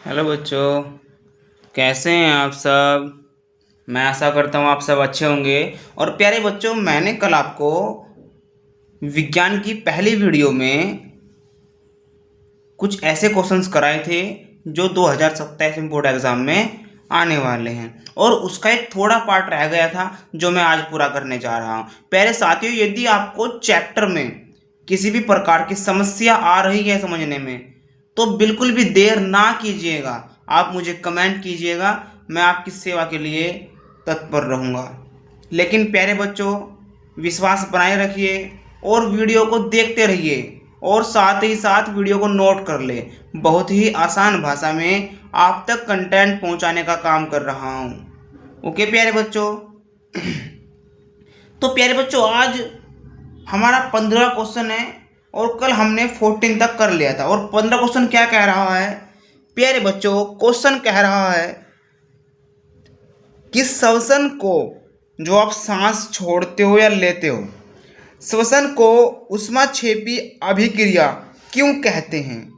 Hello बच्चों, कैसे हैं आप सब। मैं आशा करता हूँ आप सब अच्छे होंगे। और प्यारे बच्चों, मैंने कल आपको विज्ञान की पहली वीडियो में कुछ ऐसे क्वेश्चंस कराए थे जो 2027 में बोर्ड एग्जाम में आने वाले हैं, और उसका एक थोड़ा पार्ट रह गया था जो मैं आज पूरा करने जा रहा हूँ। प्यारे साथियों, यदि आपको चैप्टर में किसी भी प्रकार की समस्या आ रही है समझने में, तो बिल्कुल भी देर ना कीजिएगा, आप मुझे कमेंट कीजिएगा, मैं आपकी सेवा के लिए तत्पर रहूँगा। लेकिन प्यारे बच्चों, विश्वास बनाए रखिए और वीडियो को देखते रहिए, और साथ ही साथ वीडियो को नोट कर ले। बहुत ही आसान भाषा में आप तक कंटेंट पहुंचाने का काम कर रहा हूं। ओके प्यारे बच्चों। तो प्यारे बच्चों, आज हमारा 15 क्वेश्चन है और कल हमने 14 तक कर लिया था। और 15 क्वेश्चन क्या कह रहा है प्यारे बच्चों? क्वेश्चन कह रहा है कि श्वसन को, जो आप सांस छोड़ते हो या लेते हो, श्वसन को ऊष्माक्षेपी अभिक्रिया क्यों कहते हैं।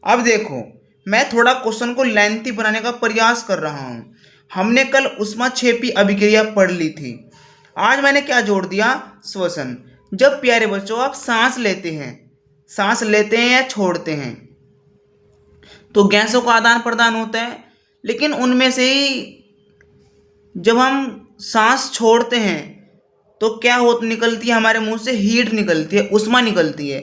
अब देखो, मैं थोड़ा क्वेश्चन को लेंथी बनाने का प्रयास कर रहा हूँ। हमने कल ऊष्माक्षेपी अभिक्रिया पढ़ ली थी, आज मैंने क्या जोड़ दिया? श्वसन। जब प्यारे बच्चों आप सांस लेते हैं या छोड़ते हैं, तो गैसों का आदान प्रदान होता है। लेकिन उनमें से ही जब हम सांस छोड़ते हैं तो क्या निकलती है हमारे मुंह से? हीट निकलती है, ऊष्मा निकलती है।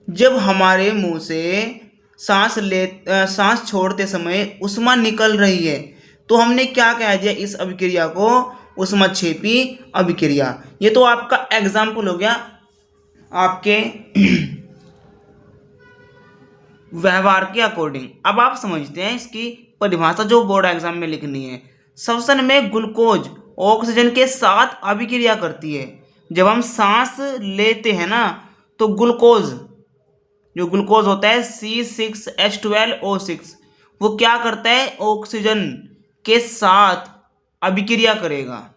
जब हमारे मुंह से सांस छोड़ते समय ऊष्मा निकल रही है, तो हमने क्या कह दिया इस अभिक्रिया को? ऊष्माक्षेपी अभिक्रिया। ये तो आपका एग्जाम्पल हो गया आपके व्यवहार के अकॉर्डिंग। अब आप समझते हैं इसकी परिभाषा जो बोर्ड एग्जाम में लिखनी है। श्वसन में ग्लूकोज ऑक्सीजन के साथ अभिक्रिया करती है। जब हम सांस लेते हैं ना, तो जो ग्लूकोज होता है C6H12O6, वो क्या करता है? ऑक्सीजन के साथ अभिक्रिया करेगा,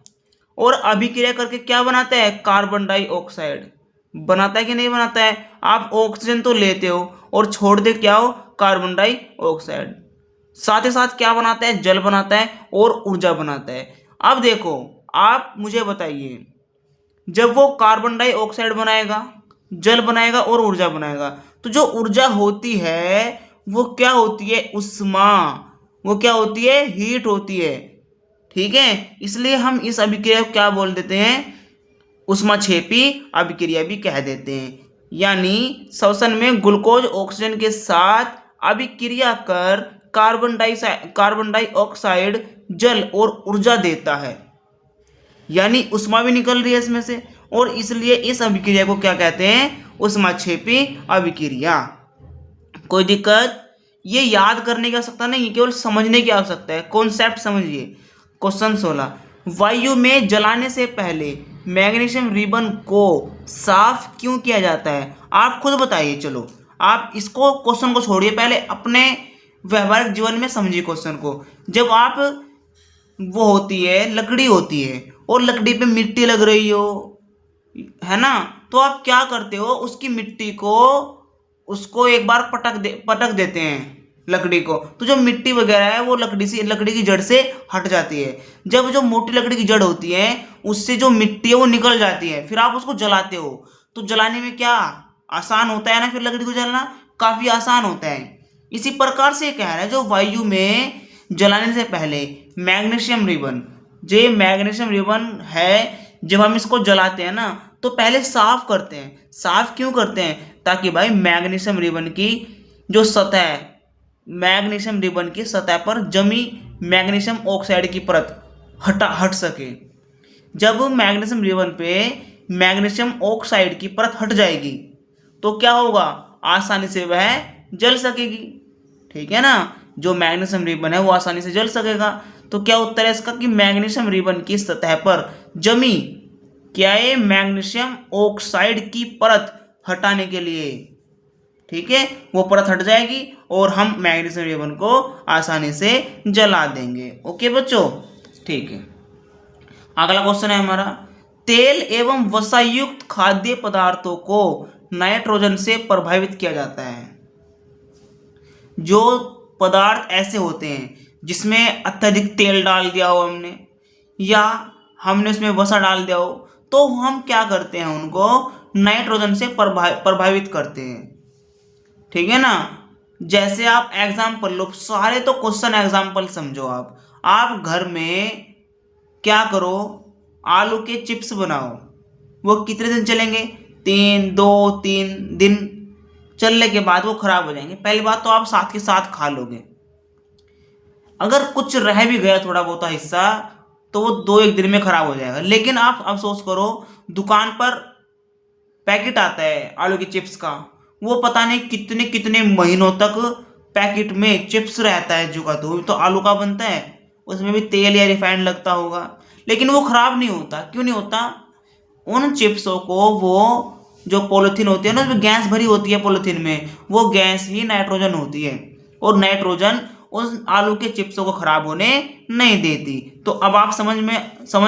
और अभिक्रिया करके क्या बनाता है? कार्बन डाइऑक्साइड बनाता है कि नहीं बनाता है? आप ऑक्सीजन तो लेते हो और छोड़ते क्या हो? Carbon dioxide. साथ ही साथ क्या बनाता है? जल बनाता है और ऊर्जा बनाता है। अब देखो, आप मुझे बताइए, जब वो कार्बन डाइऑक्साइड बनाएगा, जल बनाएगा और ऊर्जा बनाएगा, तो जो ऊर्जा होती है वो क्या होती है? ऊष्मा। वो क्या होती है? हीट होती है। ठीक है, इसलिए हम इस अभिक्रिया को क्या बोल देते हैं? ऊष्माक्षेपी अभिक्रिया भी कह देते हैं। यानी श्वसन में ग्लूकोज ऑक्सीजन के साथ अभिक्रिया कर कार्बन डाइऑक्साइड, जल और ऊर्जा देता है। यानी ऊष्मा भी निकल रही है इसमें से, और इसलिए इस अभिक्रिया को क्या कहते हैं? ऊष्माक्षेपी अभिक्रिया। कोई दिक्कत? ये याद करने की आवश्यकता नहीं, केवल समझने की आवश्यकता है। कॉन्सेप्ट समझिए। क्वेश्चन 16, वायु में जलाने से पहले मैग्नीशियम रिबन को साफ क्यों किया जाता है? आप खुद बताइए। चलो, आप इसको क्वेश्चन को छोड़िए, पहले अपने व्यवहारिक जीवन में समझिए क्वेश्चन को। जब आप, वो होती है, लकड़ी होती है, और लकड़ी पे मिट्टी लग रही हो, है ना, तो आप क्या करते हो? उसकी मिट्टी को, उसको एक बार पटक देते हैं लकड़ी को, तो जो मिट्टी वगैरह है वो लकड़ी की जड़ से हट जाती है। जब जो मोटी लकड़ी की जड़ होती है, उससे जो मिट्टी है वो निकल जाती है, फिर आप उसको जलाते हो, तो जलाने में क्या आसान होता है ना? फिर लकड़ी को जलाना काफी आसान होता है। इसी प्रकार से कह रहा है, जो वायु में जलाने से पहले मैग्नीशियम रिबन, जो मैग्नीशियम रिबन है, जब हम इसको जलाते हैं ना, तो पहले साफ करते हैं। साफ क्यों करते हैं? ताकि भाई मैग्नीशियम रिबन की जो सतह है, मैग्नीशियम रिबन की सतह पर जमी मैग्नीशियम ऑक्साइड की परत हट सके। जब मैग्नीशियम रिबन पे मैग्नीशियम ऑक्साइड की परत हट जाएगी, तो क्या होगा? आसानी से वह जल सकेगी। ठीक है ना, जो मैग्नीशियम रिबन है वो आसानी से जल सकेगा। तो क्या उत्तर है इसका? कि मैग्नीशियम रिबन की सतह पर जमी क्या है? मैग्नीशियम ऑक्साइड की परत हटाने के लिए। ठीक है, वो परत हट जाएगी और हम मैग्नीशियम रिबन को आसानी से जला देंगे। ओके बच्चों, ठीक है। अगला क्वेश्चन है हमारा, तेल एवं वसायुक्त खाद्य पदार्थों को नाइट्रोजन से प्रभावित किया जाता है। जो पदार्थ ऐसे होते हैं जिसमें अत्यधिक तेल डाल दिया हो हमने, या हमने उसमें वसा डाल दिया हो, तो हम क्या करते हैं, उनको नाइट्रोजन से प्रभावित करते हैं। ठीक है ना। जैसे आप एग्जाम्पल लो, सारे तो क्वेश्चन एग्जाम्पल समझो। आप घर में क्या करो, आलू के चिप्स बनाओ। वो कितने दिन चलेंगे? 3 दिन चलने के बाद वो खराब हो जाएंगे। पहली बात तो आप साथ के साथ खा लोगे। अगर कुछ रह भी गया थोड़ा बहुत हिस्सा, तो वो 2-1 दिन में खराब हो जाएगा। लेकिन आप अफसोस करो, दुकान पर पैकेट आता है आलू के चिप्स का, वो पता नहीं कितने कितने महीनों तक पैकेट में चिप्स रहता है। जो का तो आलू का बनता है, उसमें भी तेल या रिफाइंड लगता होगा, लेकिन वो खराब नहीं होता। क्यों नहीं होता? उन चिप्सों को, वो जो पॉलिथीन होती है ना, उसमें गैस भरी होती है पॉलिथीन में, वो गैस ही नाइट्रोजन होती है, और नाइट्रोजन उस आलू के चिप्सों को खराब होने नहीं देती। तो अब आप समझ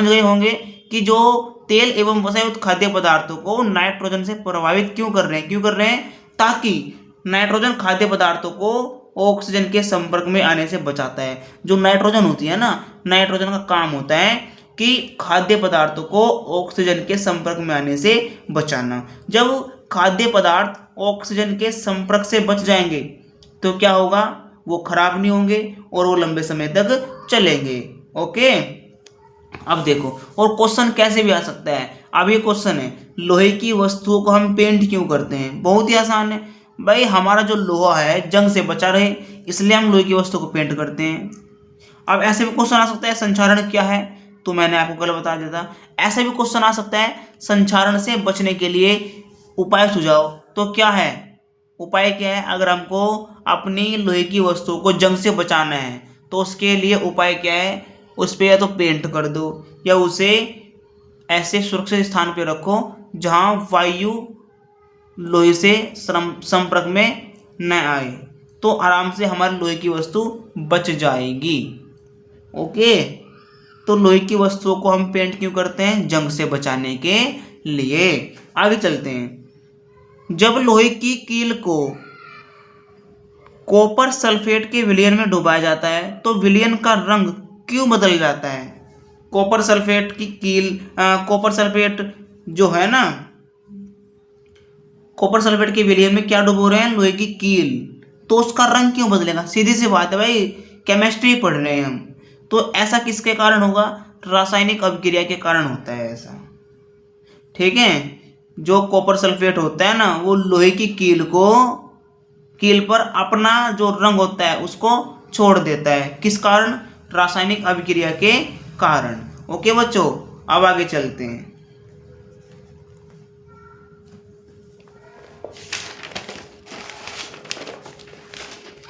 गए होंगे कि जो तेल एवं वसायुक्त खाद्य पदार्थों को नाइट्रोजन से प्रभावित क्यों कर रहे हैं, ताकि नाइट्रोजन खाद्य पदार्थों को ऑक्सीजन के संपर्क में आने से बचाता है। जो नाइट्रोजन होती है ना, नाइट्रोजन का काम होता है कि खाद्य पदार्थों को ऑक्सीजन के संपर्क में आने से बचाना। जब खाद्य पदार्थ ऑक्सीजन के संपर्क से बच जाएंगे तो क्या होगा? वो खराब नहीं होंगे और वो लंबे समय तक चलेंगे। ओके, अब देखो, और क्वेश्चन कैसे भी आ सकता है। अब ये क्वेश्चन है, लोहे की वस्तुओं को हम पेंट क्यों करते हैं? बहुत ही आसान है भाई, हमारा जो लोहा है जंग से बचा रहे, इसलिए हम लोहे की वस्तु को पेंट करते हैं। अब ऐसे भी क्वेश्चन आ सकता है, संक्षारण क्या है? तो मैंने आपको कल बता दिया था। ऐसे भी क्वेश्चन आ सकता है, संक्षारण से बचने के लिए उपाय सुझाव। तो क्या है उपाय? क्या है? अगर हमको अपनी लोहे की वस्तुओं को जंग से बचाना है, तो उसके लिए उपाय क्या है? उस पर या तो पेंट कर दो, या उसे ऐसे सुरक्षित स्थान पर रखो जहां वायु लोहे से संपर्क में न आए, तो आराम से हमारी लोहे की वस्तु बच जाएगी। ओके, तो लोहे की वस्तुओं को हम पेंट क्यों करते हैं? जंग से बचाने के लिए। आगे चलते हैं। जब लोहे की कील को कॉपर सल्फेट के विलयन में डुबाया जाता है, तो विलयन का रंग क्यों बदल जाता है? कॉपर सल्फेट की कील, कॉपर सल्फेट जो है ना, कॉपर सल्फेट के विलयन में क्या डुबो रहे हैं? लोहे की कील। तो उसका रंग क्यों बदलेगा? सीधी सी बात है भाई, केमिस्ट्री पढ़ रहे हैं हम। तो ऐसा किसके कारण होगा? रासायनिक अभिक्रिया के कारण होता है ऐसा। ठीक है, जो कॉपर सल्फेट होता है ना, वो लोहे की कील पर अपना जो रंग होता है उसको छोड़ देता है। किस कारण? रासायनिक अभिक्रिया के कारण। ओके बच्चों, अब आगे चलते हैं।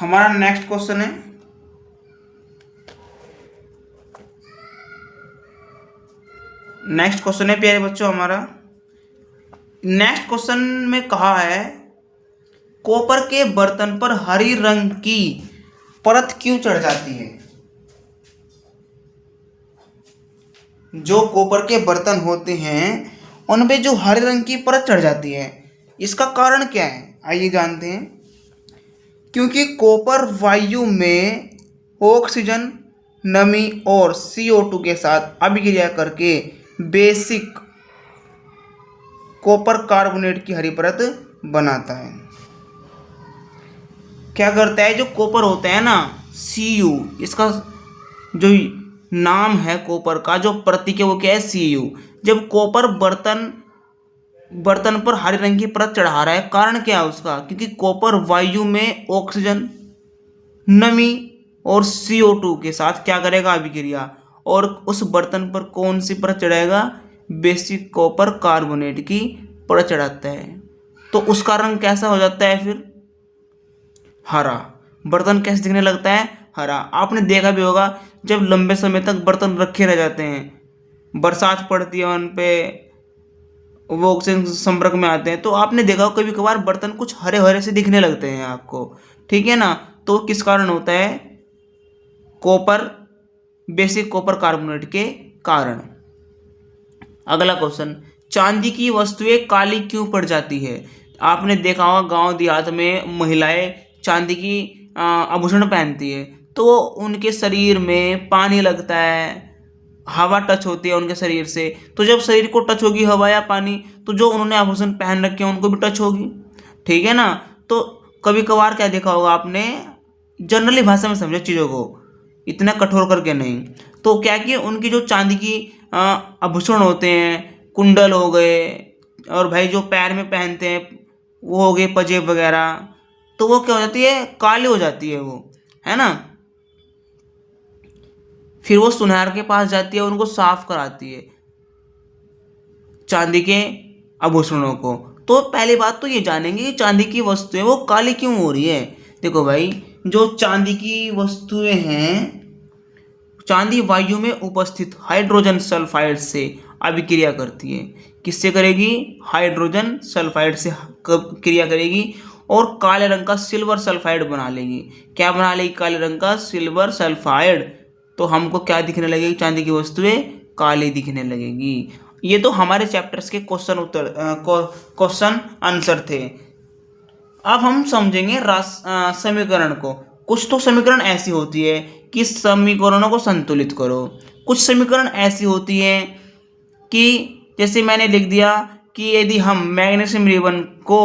हमारा नेक्स्ट क्वेश्चन है, प्यारे बच्चों, हमारा नेक्स्ट क्वेश्चन में कहा है, कॉपर के बर्तन पर हरी रंग की परत क्यों चढ़ जाती है? जो कॉपर के बर्तन होते हैं उन पे जो हरे रंग की परत चढ़ जाती है, इसका कारण क्या है? आइए जानते हैं। क्योंकि कॉपर वायु में ऑक्सीजन, नमी और CO2 के साथ अभिक्रिया करके बेसिक कॉपर कार्बोनेट की हरी परत बनाता है। क्या करता है? जो कॉपर होता है ना, Cu, इसका जो नाम है कॉपर का, जो प्रतीक है वो क्या है? Cu। जब कॉपर बर्तन पर हरे रंग की परत चढ़ा रहा है, कारण क्या है उसका? क्योंकि कॉपर वायु में ऑक्सीजन, नमी और CO2 के साथ क्या करेगा? अभिक्रिया, और उस बर्तन पर कौन सी परत चढ़ाएगा? बेसिक कॉपर कार्बोनेट की परत चढ़ाता है। तो उसका रंग कैसा हो जाता है फिर? हरा। बर्तन कैसे दिखने लगता है? हरा। आपने देखा भी होगा, जब लंबे समय तक बर्तन रखे रह जाते हैं, बरसात पड़ती है, उन पे वो ऑक्सीजन संपर्क में आते हैं, तो आपने देखा होगा कभी कभार बर्तन कुछ हरे हरे से दिखने लगते हैं आपको। ठीक है ना। तो किस कारण होता है? कॉपर, बेसिक कॉपर कार्बोनेट के कारण। अगला क्वेश्चन, चांदी की वस्तुएं काली क्यों पड़ जाती है? आपने देखा होगा गांव देहात में महिलाएं चांदी की आभूषण पहनती है तो उनके शरीर में पानी लगता है, हवा टच होती है उनके शरीर से, तो जब शरीर को टच होगी हवा या पानी तो जो उन्होंने आभूषण पहन रखे हैं उनको भी टच होगी। ठीक है ना। तो कभी कभार क्या देखा होगा आपने, जनरली भाषा में समझो चीज़ों को, इतना कठोर करके नहीं। तो क्या कि उनकी जो चांदी की आभूषण होते हैं, कुंडल हो गए, और भाई जो पैर में पहनते हैं वो हो गए पंजेब वगैरह, तो वो क्या हो जाती है, काली हो जाती है वो, है ना। फिर वो सुनार के पास जाती है, उनको साफ कराती है चांदी के आभूषणों को। तो पहली बात तो ये जानेंगे कि चांदी की वस्तुएं वो काली क्यों हो रही है। देखो भाई, जो चांदी की वस्तुएं हैं, चांदी वायु में उपस्थित हाइड्रोजन सल्फाइड से अभिक्रिया करती है। किससे करेगी, हाइड्रोजन सल्फाइड से क्रिया करेगी और काले रंग का सिल्वर सल्फाइड बना लेगी। क्या बना लेगी, काले रंग का सिल्वर सल्फाइड। तो हमको क्या दिखने लगेगी, चांदी की वस्तुएं काली दिखने लगेगी। ये तो हमारे चैप्टर्स के क्वेश्चन आंसर थे। अब हम समझेंगे समीकरण को। कुछ तो समीकरण ऐसी होती है कि समीकरणों को संतुलित करो, कुछ समीकरण ऐसी होती है कि जैसे मैंने लिख दिया कि यदि हम मैग्नीशियम रिबन को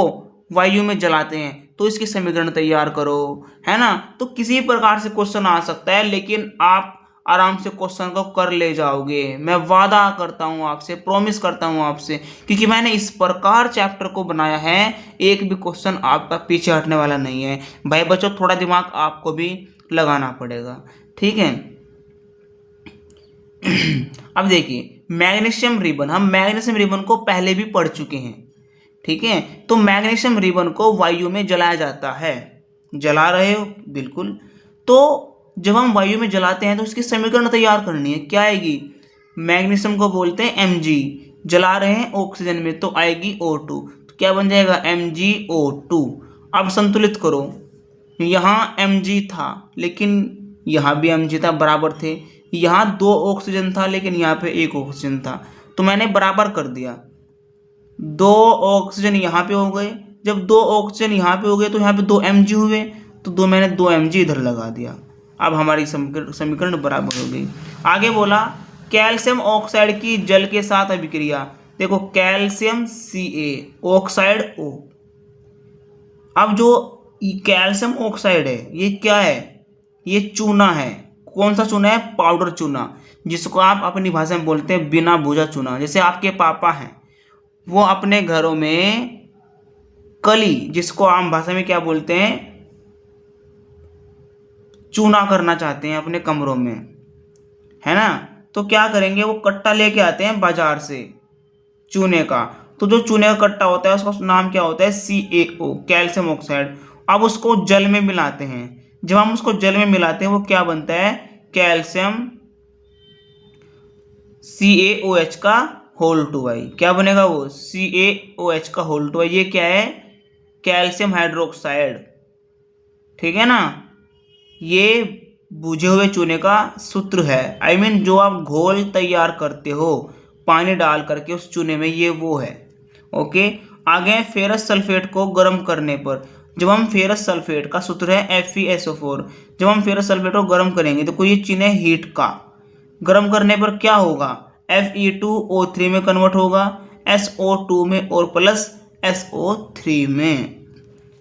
वायु में जलाते हैं तो इसके समीकरण तैयार करो, है ना। तो किसी प्रकार से क्वेश्चन आ सकता है, लेकिन आप आराम से क्वेश्चन को कर ले जाओगे, मैं वादा करता हूं आपसे, प्रॉमिस करता हूं आपसे, क्योंकि मैंने इस प्रकार चैप्टर को बनाया है, एक भी क्वेश्चन आपका पीछे हटने वाला नहीं है। भाई बच्चों, थोड़ा दिमाग आपको भी लगाना पड़ेगा, ठीक है। अब देखिए, मैग्नीशियम रिबन, हम मैग्नीशियम रिबन को पहले भी पढ़ चुके हैं, ठीक है। तो मैग्नीशियम रिबन को वायु में जलाया जाता है, जला रहे हो बिल्कुल। तो जब हम वायु में जलाते हैं तो इसकी समीकरण तैयार करनी है, क्या आएगी, मैग्नीशियम को बोलते हैं Mg, जला रहे हैं ऑक्सीजन में तो आएगी O2, तो क्या बन जाएगा MgO2। अब संतुलित करो, यहाँ Mg था लेकिन यहाँ भी Mg था, बराबर थे। यहाँ 2 ऑक्सीजन था लेकिन यहाँ पे 1 ऑक्सीजन था, तो मैंने बराबर कर दिया। 2 ऑक्सीजन यहाँ पे हो गए, जब 2 ऑक्सीजन यहाँ पे हो गए तो यहाँ पे 2 Mg हुए, तो मैंने 2 Mg इधर लगा दिया। अब हमारी समीकरण बराबर हो गई। आगे बोला कैल्शियम ऑक्साइड की जल के साथ अभिक्रिया। देखो, कैल्शियम Ca ऑक्साइड O। अब जो कैल्शियम ऑक्साइड है ये क्या है, ये चूना है। कौन सा चूना है, पाउडर चूना, जिसको आप अपनी भाषा में बोलते हैं बिना भुजा चूना। जैसे आपके पापा हैं, वो अपने घरों में कली, जिसको आम भाषा में क्या बोलते हैं, चूना करना चाहते हैं अपने कमरों में, है ना। तो क्या करेंगे, वो कट्टा लेके आते हैं बाजार से चूने का। तो जो चूने का कट्टा होता है उसका नाम क्या होता है, CaO, कैल्शियम ऑक्साइड। अब उसको जल में मिलाते हैं, जब हम उसको जल में मिलाते हैं वो क्या बनता है, कैल्शियम CaOH का होल 2 क्या बनेगा, वो CaOH का होल 2। ये क्या है, कैल्शियम हाइड्रोक्साइड, ठीक है ना। ये बुझे हुए चूने का सूत्र है, I mean जो आप घोल तैयार करते हो पानी डाल करके उस चूने में, ये वो है। ओके, आगे फेरस सल्फेट को गर्म करने पर, जब हम फेरस सल्फेट का सूत्र है FeSO4, जब हम फेरस सल्फेट को गर्म करेंगे तो कोई चीन है हीट का, गर्म करने पर क्या होगा, Fe2O3 में कन्वर्ट होगा, SO2 में और प्लस SO3 में।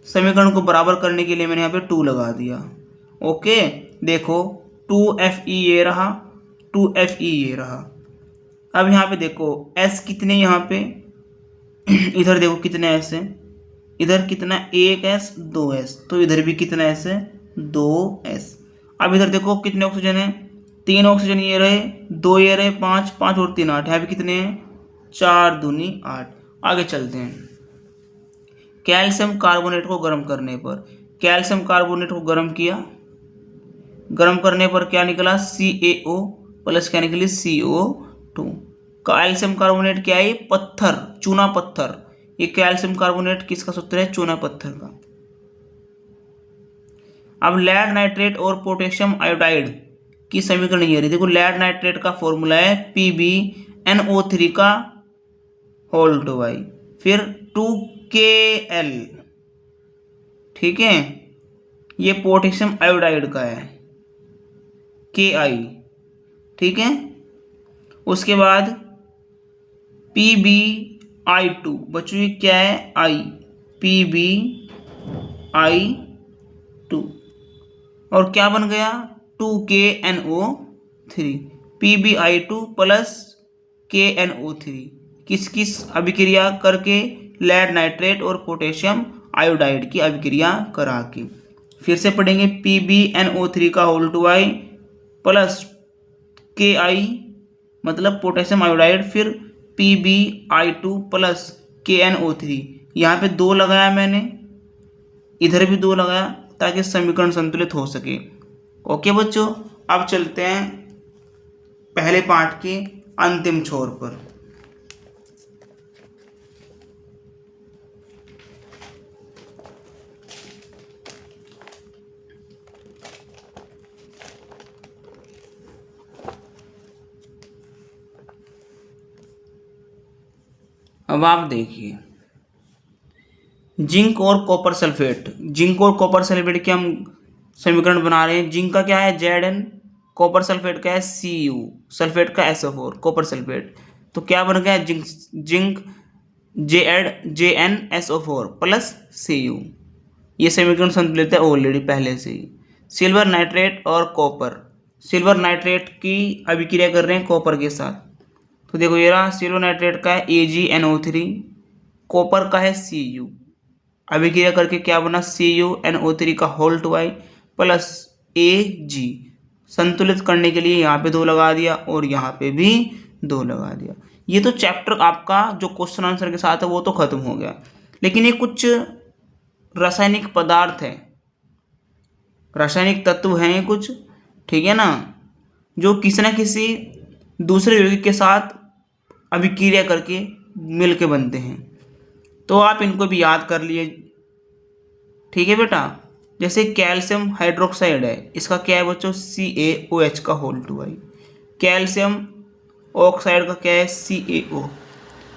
समीकरण को बराबर करने के लिए मैंने यहाँ पे 2 लगा दिया। ओके, देखो 2Fe ये रहा, 2Fe ये रहा। अब यहाँ पे देखो S कितने, यहाँ पे इधर देखो कितने S है, इधर कितना, 1S 2S, तो इधर भी कितना S है, 2S। अब इधर देखो कितने ऑक्सीजन है, 3 ऑक्सीजन ये रहे, 2 ये रहे, 5 5 और 3 8, यहाँ पे कितने हैं, 4 दूनी 8। आगे चलते हैं, कैल्शियम कार्बोनेट को गर्म करने पर, कैल्शियम कार्बोनेट को गर्म किया, गर्म करने पर क्या निकला, CaO प्लस क्या निकली, CO2। कैल्शियम कार्बोनेट क्या है, पत्थर, चूना पत्थर। ये कैल्शियम कार्बोनेट किसका सूत्र है, चूना पत्थर का। अब लेड नाइट्रेट और पोटेशियम आयोडाइड की समीकरण ये रही। देखो, लेड नाइट्रेट का फॉर्मूला है PbNO3 का होल 2, फिर 2Kl, ठीक है, ये पोटेशियम आयोडाइड का है Ki, ठीक है। उसके बाद PbI2, बच्चों ये क्या है, आई, PbI2, और क्या बन गया 2KNO3, PbI2 प्लस KNO3, किस किस अभिक्रिया करके, लेड नाइट्रेट और पोटेशियम आयोडाइड की अभिक्रिया करा के। फिर से पढ़ेंगे, PbNO3 का whole two I plus Ki मतलब पोटेशियम आयोडाइड, फिर PbI2 प्लस KNO3, यहाँ पे 2 लगाया मैंने, इधर भी 2 लगाया ताकि समीकरण संतुलित हो सके। ओके बच्चों, अब चलते हैं पहले पार्ट के अंतिम छोर पर। अब आप देखिए, जिंक और कॉपर सल्फेट, जिंक और कॉपर सल्फेट के हम समीकरण बना रहे हैं। जिंक का क्या है Zn, कॉपर सल्फेट का है Cu, सल्फेट का SO4, कॉपर सल्फेट। तो क्या बन गया, जिंक JnSO4 प्लस Cu, ये समीकरण संतुलित है ऑलरेडी पहले से ही। सिल्वर नाइट्रेट और कॉपर, सिल्वर नाइट्रेट की अभिक्रिया कर रहे हैं कॉपर के साथ। तो देखो ये रहा, सिल्वर नाइट्रेट का है AgNO3, कॉपर का है Cu, अभिक्रिया करके क्या बना CuNO3 का whole two I plus Ag, संतुलित करने के लिए यहाँ पे 2 लगा दिया और यहाँ पे भी 2 लगा दिया। ये तो चैप्टर आपका जो क्वेश्चन आंसर के साथ है वो तो खत्म हो गया, लेकिन ये कुछ रासायनिक पदार्थ है, रासायनिक तत्व हैं कुछ, ठीक है ना, जो किसी न किसी दूसरे यौगिक के साथ अभिक्रिया करके मिल के बनते हैं। तो आप इनको भी याद कर लिए, ठीक है बेटा। जैसे कैल्शियम हाइड्रोक्साइड है, इसका क्या है बच्चों CaOH का whole two I. Calcium oxide का क्या है CaO,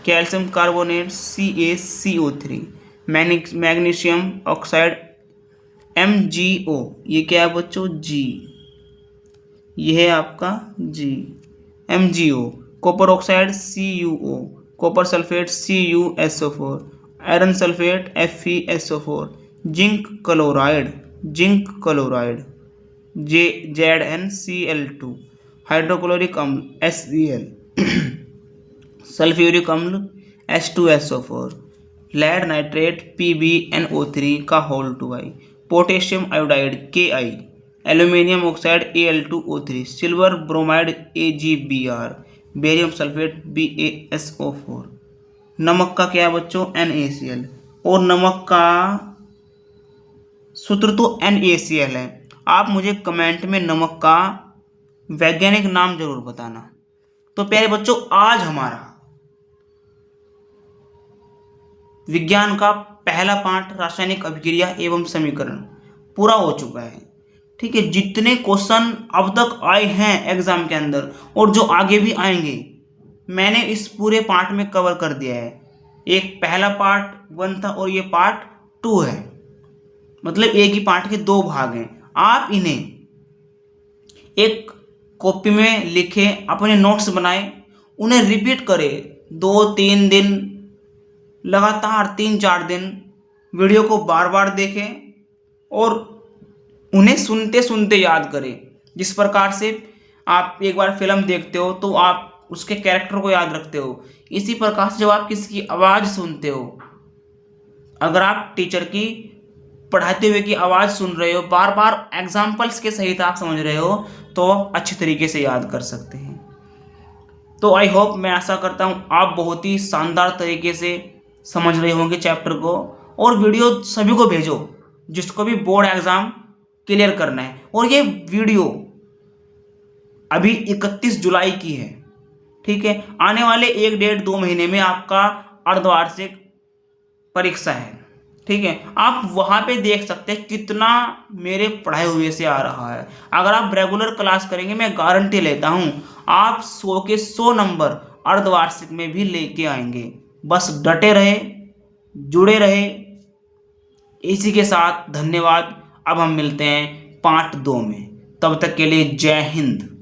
calcium carbonate CaCO3, magnesium oxide MgO, ये क्या है बच्चों G, ये है आपका G, MgO। Copper oxide CuO, copper sulphate CuSO4, iron sulphate FeSO4, zinc chloride ZnCl2, hydrochloric अम्ल HCl, सल्फ्यूरिक अम्ल H2SO4, लेड नाइट्रेट PbNO3 का whole two I, potassium iodide Ki, aluminium oxide Al2O3, silver bromide AgBr, barium sulphate BaSO4, नमक का क्या है बच्चों NaCl, और नमक का सूत्र तो NaCl है। आप मुझे कमेंट में नमक का वैज्ञानिक नाम जरूर बताना। तो प्यारे बच्चों, आज हमारा विज्ञान का पहला पाठ रासायनिक अभिक्रिया एवं समीकरण पूरा हो चुका है, ठीक है। जितने क्वेश्चन अब तक आए हैं एग्जाम के अंदर और जो आगे भी आएंगे, मैंने इस पूरे पार्ट में कवर कर दिया है। एक पहला पार्ट 1 था और ये पार्ट 2 है, मतलब एक ही पार्ट के 2 भाग हैं। आप इन्हें एक कॉपी में लिखे, अपने नोट्स बनाए, उन्हें रिपीट करें 2-3 दिन लगातार, 3-4 दिन वीडियो को बार बार देखें और उन्हें सुनते सुनते याद करें। जिस प्रकार से आप एक बार फिल्म देखते हो तो आप उसके कैरेक्टर को याद रखते हो, इसी प्रकार से जब आप किसी की आवाज़ सुनते हो, अगर आप टीचर की पढ़ाते हुए की आवाज़ सुन रहे हो, बार बार एग्जाम्पल्स के सहित आप समझ रहे हो, तो अच्छे तरीके से याद कर सकते हैं। तो आई होप, मैं आशा करता हूँ आप बहुत ही शानदार तरीके से समझ रहे होंगे चैप्टर को, और वीडियो सभी को भेजो जिसको भी बोर्ड एग्ज़ाम क्लियर करना है। और ये वीडियो अभी 31 जुलाई की है, ठीक है। आने वाले 1-1.5-2 महीने में आपका अर्धवार्षिक परीक्षा है, ठीक है। आप वहाँ पे देख सकते हैं कितना मेरे पढ़ाए हुए से आ रहा है। अगर आप रेगुलर क्लास करेंगे, मैं गारंटी लेता हूँ आप 100 के 100 नंबर अर्धवार्षिक में भी लेके आएंगे। बस डटे रहे, जुड़े रहे। इसी के साथ धन्यवाद। अब हम मिलते हैं पार्ट 2 में। तब तक के लिए जय हिंद।